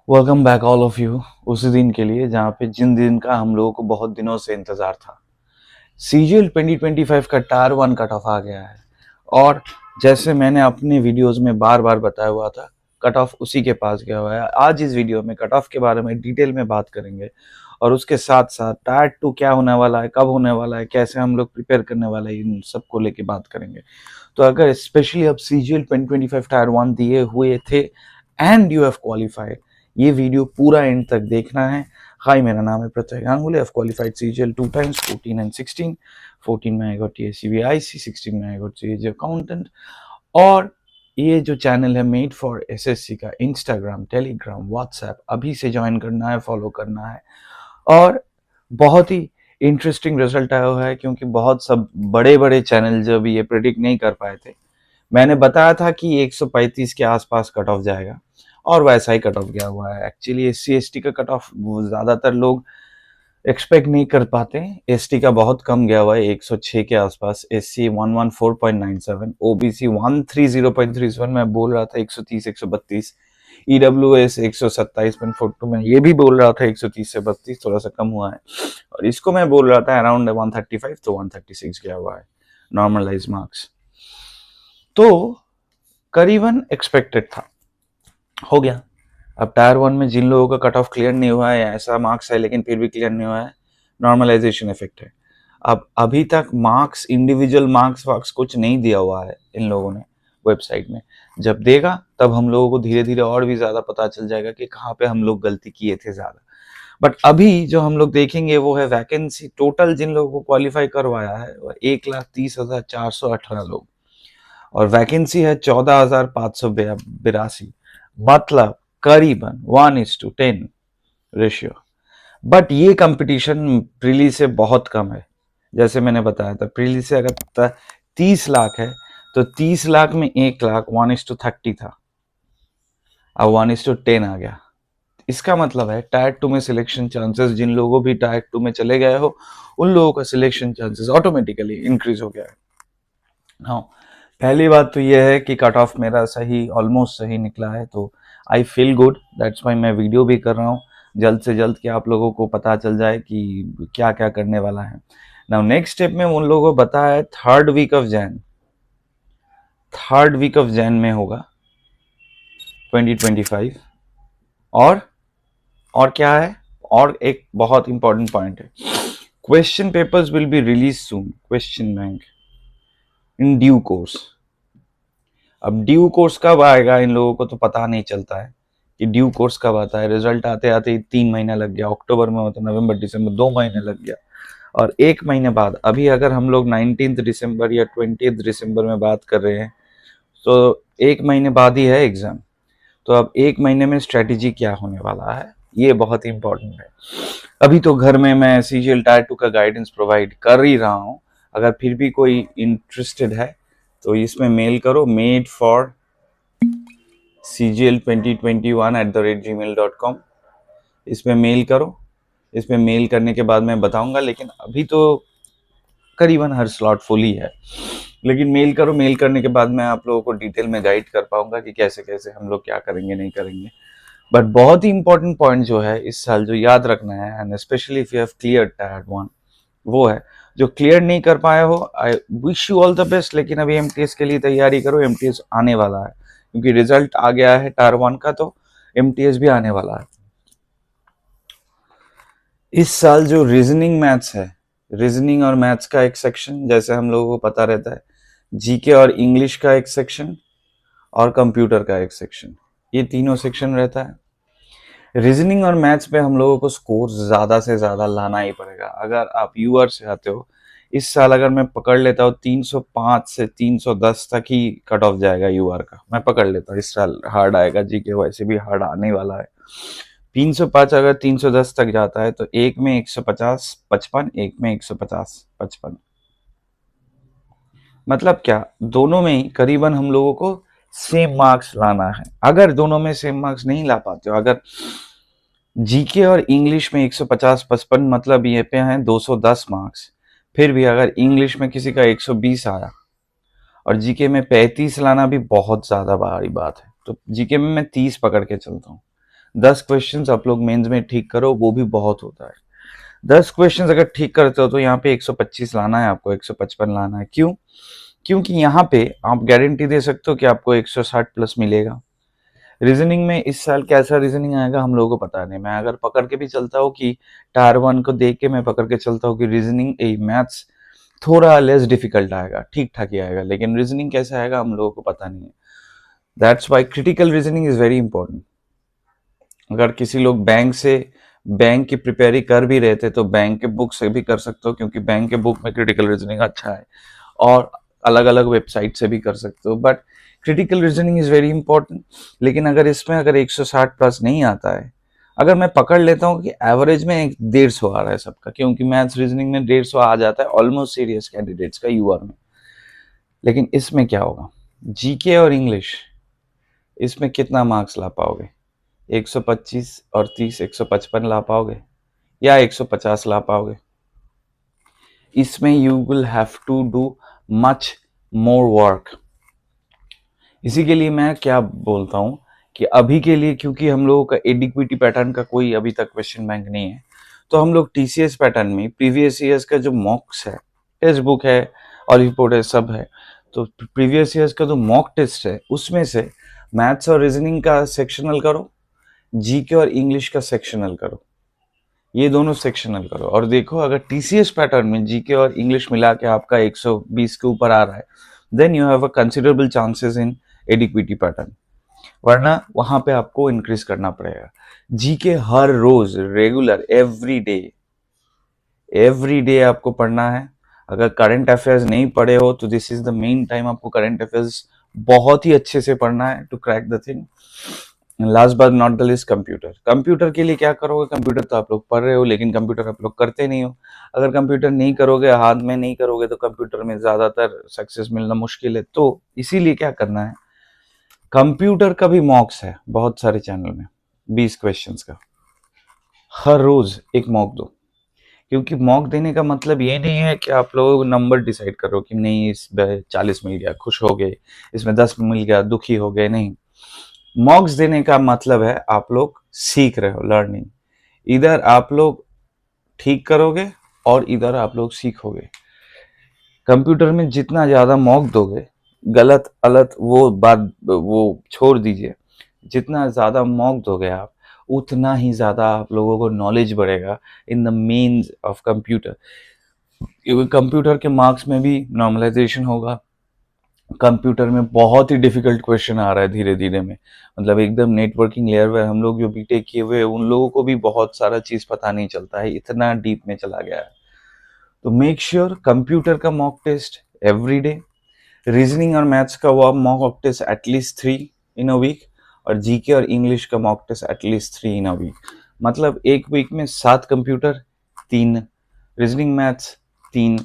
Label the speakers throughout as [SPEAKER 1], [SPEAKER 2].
[SPEAKER 1] Welcome back all of you उसी दिन के लिए जहाँ पे जिन दिन का हम लोगों को बहुत दिनों से इंतजार था। सीजीएल 2025 का टायर 1 कट ऑफ आ गया है और जैसे मैंने अपने वीडियोस में बार बार बताया हुआ था, कट ऑफ उसी के पास गया हुआ है। आज इस वीडियो में कट ऑफ के बारे में डिटेल में बात करेंगे और उसके साथ साथ टायर 2 क्या होने वाला है, कब होने वाला है, कैसे हम लोग प्रिपेयर करने वाले हैं, इन सबको लेके बात करेंगे। तो अगर स्पेशली अब सीजीएल 2025 टायर 1 दिए हुए थे एंड यू हैव क्वालिफाइड, ये वीडियो पूरा एंड तक देखना है। हाय, मेरा नाम है प्रत्यय गांगुली। आई क्वालिफाइड सीजीएल 2 टाइम्स, 14 एंड 16। 14 में आई गॉट TACV-IC, 16 में आई गॉट CAG अकाउंटेंट। और ये जो चैनल है मेड फॉर एसएससी का, इंस्टाग्राम, टेलीग्राम, व्हाट्सएप अभी से ज्वाइन करना है, फॉलो करना है। और बहुत ही इंटरेस्टिंग रिजल्ट आया हुआ है क्योंकि बहुत सब बड़े बड़े चैनल जब ये प्रेडिक्ट नहीं कर पाए थे, मैंने बताया था कि 135 के आसपास कट ऑफ जाएगा और वैसा ही कट ऑफ गया हुआ है। एक्चुअली SC ST का कट ऑफ ज्यादातर लोग एक्सपेक्ट नहीं कर पाते। ST का बहुत कम गया हुआ है, 106 के आसपास। SC 114.97, OBC 130.37, मैं बोल रहा था 130 132। EWS 127.42 में ये भी बोल रहा था 130 से 32, थोड़ा सा कम हुआ है। और इसको मैं बोल रहा था अराउंड 135, तो 136 गया हुआ है नॉर्मलाइज मार्क्स। तो करीबन एक्सपेक्टेड था, हो गया। अब टायर 1 में जिन लोगों का कट ऑफ क्लियर नहीं हुआ है, ऐसा मार्क्स है लेकिन फिर भी क्लियर नहीं हुआ है, नॉर्मलाइजेशन इफेक्ट है। अब अभी तक मार्क्स, इंडिविजुअल मार्क्स वार्क्स कुछ नहीं दिया हुआ है इन लोगों ने वेबसाइट में। जब देगा तब हम लोगों को धीरे धीरे और भी ज्यादा पता चल जाएगा कि कहाँ पे हम लोग गलती किए थे ज्यादा। बट अभी जो हम लोग देखेंगे वो है वैकेंसी। टोटल जिन लोगों को क्वालिफाई करवाया है वो 1,30,418 लोग, और वैकेंसी है 14,582। मतलब करीबन 1:10 रेशियो। बट ये कंपटीशन प्रीली से बहुत कम है। जैसे मैंने बताया था, प्रीली से अगर 30 लाख है तो 30 लाख में 1 लाख 1:30 था, अब 1:10 आ गया। इसका मतलब है टायर 2 में सिलेक्शन चांसेस, जिन लोगों भी टायर 2 में चले गए हो उन लोगों का सिलेक्शन चांसेस ऑटोमेटिकली इंक्रीज हो गया है। हाँ, पहली बात तो यह है कि कट ऑफ मेरा सही, ऑलमोस्ट सही निकला है, तो I feel good. That's why मैं वीडियो भी कर रहा हूँ जल्द से जल्द कि आप लोगों को पता चल जाए कि क्या क्या करने वाला है। नाउ नेक्स्ट स्टेप में उन लोगों को बताया है थर्ड वीक ऑफ जैन में होगा 2025। और क्या है, और एक बहुत इंपॉर्टेंट पॉइंट है, question papers will be release soon, question bank in due course. अब ड्यू कोर्स कब आएगा इन लोगों को तो पता नहीं चलता है कि ड्यू कोर्स कब आता है। रिजल्ट आते आते 3 महीना लग गया, अक्टूबर में होता, नवंबर दिसंबर 2 महीने लग गया। और 1 महीने बाद, अभी अगर हम लोग 19 दिसंबर या 20 दिसंबर में बात कर रहे हैं तो 1 महीने बाद ही है एग्जाम। तो अब 1 महीने में स्ट्रेटेजी क्या होने वाला है, ये बहुत इंपॉर्टेंट है। अभी तो घर में मैं सीजीएल टायर 2 का गाइडेंस प्रोवाइड कर ही रहा हूँ। अगर फिर भी कोई इंटरेस्टेड है तो इसमें मेल करो, मेड फॉर cgl2021@gmail.com। इसमें मेल करो। इसमें मेल करने के बाद मैं बताऊंगा, लेकिन अभी तो करीबन हर स्लॉट फुल ही है। लेकिन मेल करो, मेल करने के बाद मैं आप लोगों को डिटेल में गाइड कर पाऊंगा कि कैसे कैसे हम लोग क्या करेंगे, नहीं करेंगे। बट बहुत ही इंपॉर्टेंट पॉइंट जो है इस साल जो याद रखना है, and specially if you have clear tyre 1, वो है जो क्लियर नहीं कर पाए हो, I wish you all the best. लेकिन अभी एमटीएस के लिए तैयारी करो, एमटीएस आने वाला है क्योंकि रिजल्ट आ गया है टायर 1 का, तो एमटीएस भी आने वाला है। इस साल जो रीजनिंग मैथ्स है, रीजनिंग और मैथ्स का एक सेक्शन, जैसे हम लोगों को पता रहता है, जीके और इंग्लिश का एक सेक्शन और कंप्यूटर का एक सेक्शन, ये तीनों सेक्शन रहता है। रीजनिंग और मैथ्स पे हम लोगों को स्कोर ज्यादा से ज्यादा लाना ही पड़ेगा। अगर आप यूआर से आते हो, इस साल अगर मैं पकड़ लेता हूँ 305 से 310 तक ही कट ऑफ जाएगा यूआर का, मैं पकड़ लेता हूँ। इस साल हार्ड आएगा, जीके वैसे भी हार्ड आने वाला है। 305 अगर 310 तक जाता है तो एक में 150 55, एक में 150 55, मतलब क्या, दोनों में ही करीबन हम लोगों को सेम मार्क्स लाना है। अगर दोनों में सेम मार्क्स नहीं ला पाते हो, अगर जीके और इंग्लिश में 150 55, मतलब ये पे हैं 210 मार्क्स, फिर भी अगर इंग्लिश में किसी का 120 आया और जीके में 35 लाना भी बहुत ज्यादा बड़ी बात है, तो जीके में मैं 30 पकड़ के चलता हूँ। 10 क्वेश्चंस आप लोग मेंस में ठीक करो, वो भी बहुत होता है। 10 क्वेश्चंस अगर ठीक करते हो तो यहाँ पे 125 लाना है आपको, 155 लाना है। क्यों? क्योंकि यहाँ पे आप गारंटी दे सकते हो कि आपको 160 प्लस मिलेगा। रीजनिंग में इस साल कैसा रीजनिंग आएगा हम लोगों को पता नहीं। मैं अगर पकड़ के भी चलता हूँ कि टायर 1 को देख के मैं पकड़ के चलता हूँ कि रीजनिंग मैथ्स थोड़ा लेस डिफिकल्ट आएगा, ठीक ठाक ही आएगा, लेकिन रीजनिंग कैसा आएगा हम लोगों को पता नहीं है। That's why critical reasoning is very important. अगर किसी लोग बैंक की प्रिपेयरी कर भी रहे थे तो बैंक के बुक से भी कर सकते हो, क्योंकि बैंक के बुक में क्रिटिकल रीजनिंग अच्छा है, और अलग अलग वेबसाइट से भी कर सकते हो। But critical reasoning is very important. लेकिन अगर इसमें अगर 160 प्लस नहीं आता है, अगर मैं पकड़ लेता हूँ कि एवरेज में 150 आ रहा है सबका, क्योंकि मैथ्स रीजनिंग में 150 आ जाता है ऑलमोस्ट सीरियस कैंडिडेट्स का यूआर में। लेकिन इसमें क्या होगा, जीके और इंग्लिश, इसमें कितना मार्क्स ला पाओगे? 125 और 30, 155 ला पाओगे या 150 ला पाओगे? इसमें you will have to do much more work. इसी के लिए मैं क्या बोलता हूँ कि अभी के लिए, क्योंकि हम लोगों का एडिक्विटी पैटर्न का कोई अभी तक क्वेश्चन बैंक नहीं है, तो हम लोग टीसीएस पैटर्न में प्रीवियस ईयर्स का जो मॉक्स है, टेक्स्ट बुक है और रिपोर्ट है, सब है, तो प्रीवियस ईयर्स का जो मॉक टेस्ट है उसमें से मैथ्स और रीजनिंग का सेक्शनल करो, जीके और इंग्लिश का सेक्शनल करो, ये दोनों सेक्शनल करो, और देखो अगर टीसीएस पैटर्न में जीके और इंग्लिश मिला के आपका 120 के ऊपर आ रहा है, then you have a considerable chances in adequacy pattern. वरना वहां पे आपको इंक्रीज करना पड़ेगा। जीके हर रोज रेगुलर एवरी डे आपको पढ़ना है। अगर करंट अफेयर्स नहीं पढ़े हो तो this is the main time, आपको करंट अफेयर्स बहुत ही अच्छे से पढ़ना है to crack the thing. Last but not the list, computer के लिए क्या करोगे? कंप्यूटर तो आप लोग पढ़ रहे हो, लेकिन कंप्यूटर आप लोग करते नहीं हो। अगर कंप्यूटर नहीं करोगे, हाथ में नहीं करोगे, तो कंप्यूटर में ज्यादातर सक्सेस मिलना मुश्किल है। तो इसीलिए क्या करना है, कंप्यूटर का भी मॉक्स है बहुत सारे चैनल में, 20 क्वेश्चंस का, हर रोज एक मॉक दो। क्योंकि मॉक देने का मतलब ये नहीं है कि आप लोग नंबर डिसाइड करो कि नहीं इस 40 मिल गया खुश हो गए, इसमें 10 मिल गया दुखी हो गए, नहीं। मॉक्स देने का मतलब है आप लोग सीख रहे हो, लर्निंग। इधर आप लोग ठीक करोगे और इधर आप लोग सीखोगे। कंप्यूटर में जितना ज्यादा मॉक दोगे, गलत अलत वो बात वो छोड़ दीजिए, जितना ज्यादा मॉक दोगे आप, उतना ही ज्यादा आप लोगों को नॉलेज बढ़ेगा in the mains of computer. क्योंकि कंप्यूटर के मार्क्स में भी नॉर्मलाइजेशन होगा। कंप्यूटर में बहुत ही डिफिकल्ट क्वेश्चन आ रहा है धीरे धीरे में, मतलब एकदम नेटवर्किंग लेयर पे हम लोग जो बीटेक किए हुए उन लोगों को भी बहुत सारा चीज पता नहीं चलता है, इतना डीप में चला गया है। तो मेक श्योर कंप्यूटर का mock test every day, reasoning और मैथ्स का वो mock test at least 3 in a week, और जीके और इंग्लिश का mock test at least 3 in a week. मतलब एक वीक में 7 computer, 3 reasoning maths, 3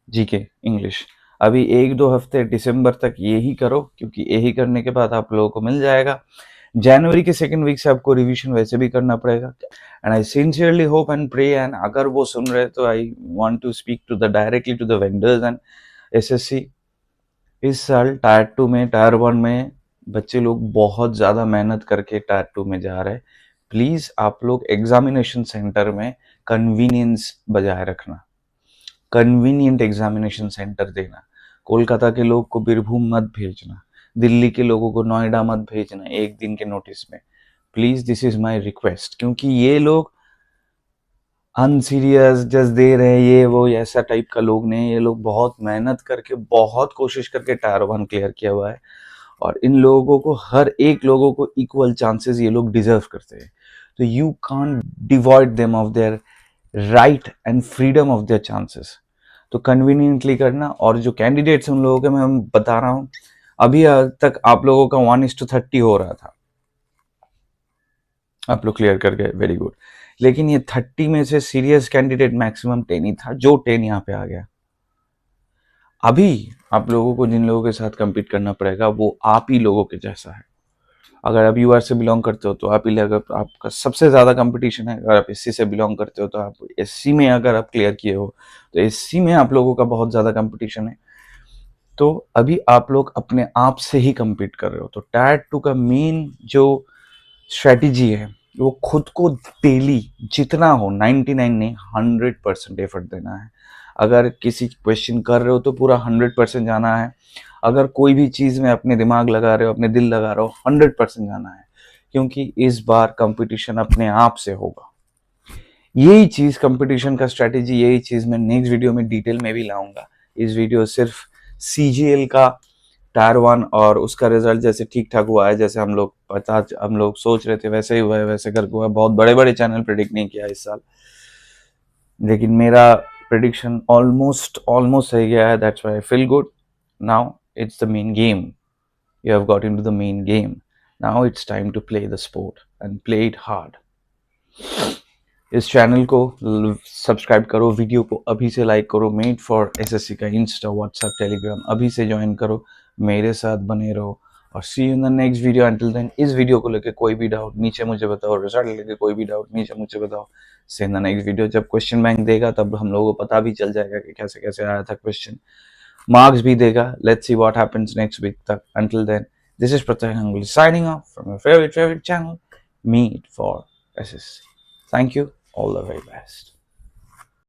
[SPEAKER 1] GK English. अभी 1-2 हफ्ते दिसंबर तक यही करो, क्योंकि यही करने के बाद आप लोगों को मिल जाएगा। जनवरी के सेकेंड वीक से आपको रिवीजन वैसे भी करना पड़ेगा। And I sincerely hope and pray, and अगर वो सुन रहे तो I want to speak to the directly to the vendors and SSC. इस साल टायर 2 में, टायर 1 में बच्चे लोग बहुत ज़्यादा मेहनत करके टायर 2 में जा रहे हैं। प्लीज़ आप लोग एग्जामिनेशन सेंटर में कन्वीनियंस बजाय रखना, कन्वीनियंट एग्जामिनेशन सेंटर देना। कोलकाता के लोग को बीरभूम मत भेजना, दिल्ली के लोगों को नोएडा मत भेजना एक दिन के नोटिस में। Please this is my request, क्योंकि ये लोग अनसीरियस जस्ट दे रहे हैं, ये वो ऐसा टाइप का लोग नहीं। ये लोग बहुत मेहनत करके, बहुत कोशिश करके टायर 1 क्लियर किया हुआ है, और इन लोगों को, हर एक लोगों को इक्वल चांसेस ये लोग डिजर्व करते हैं। तो you can't devoid them of their right and freedom of their chances. तो कन्वीनियंटली करना। और जो कैंडिडेट्स उन लोगों के मैं बता रहा हूँ, अभी तक आप लोगों का 1:30 हो रहा था, आप लोग क्लियर कर गए, वेरी गुड। लेकिन ये 30 में से सीरियस कैंडिडेट मैक्सिमम 10 ही था, जो 10 यहाँ पे आ गया। अभी आप लोगों को जिन लोगों के साथ compete करना पड़ेगा वो आप ही लोगों के जैसा है। अगर आप यूआर से बिलोंग करते हो तो आप ही, अगर आपका सबसे ज्यादा कंपटीशन है। अगर आप एससी से बिलोंग करते हो तो आप एससी में, अगर आप क्लियर किए हो तो एससी में आप लोगों का बहुत ज्यादा कंपटीशन है। तो अभी आप लोग अपने आप से ही compete कर रहे हो। तो टायर 2 का मेन जो स्ट्रेटेजी है वो खुद को डेली जितना हो 99 नहीं 100% एफर्ट देना है। अगर किसी क्वेश्चन कर रहे हो तो पूरा 100% जाना है। अगर कोई भी चीज़ में अपने दिमाग लगा रहे हो, अपने दिल लगा रहे हो, 100% जाना है, क्योंकि इस बार कंपटीशन अपने आप से होगा। यही चीज़ कंपटीशन का स्ट्रेटेजी, यही चीज़ मैं नेक्स्ट वीडियो में डिटेल में भी लाऊंगा। इस वीडियो सिर्फ CGL का टायर 1 और उसका रिजल्ट जैसे ठीक ठाक हुआ है, जैसे हम लोग सोच रहे थे वैसे ही हुआ है, वैसे करके हुआ है। बहुत बड़े बड़े चैनल प्रेडिक्ट नहीं किया इस साल, लेकिन मेरा प्रेडिक्शन ऑलमोस्ट ऑलमोस्ट सही गया है। That's why I feel good. Now it's the main game, you have got into the main game. Now it's time to play the sport and play it hard. इस channel को subscribe करो, video को अभी से like करो। Made for SSC का insta, WhatsApp, Telegram अभी से ज्वाइन करो, मेरे साथ बने रहो और see you in the next video. Until then, इस वीडियो को लेके कोई भी डाउट नीचे मुझे बताओ, रिजल्ट लेके कोई भी डाउट नीचे मुझे बताओ। सी इन द नेक्स्ट वीडियो। जब क्वेश्चन बैंक देगा तब हम लोगों को पता भी चल जाएगा कि कैसे कैसे आया था क्वेश्चन, मार्क्स भी देगा। Let's see what happens next week तक। Until then, this is Pratyay Ganguly signing off from your favorite channel, Meet for SSC. Thank you. All the very best.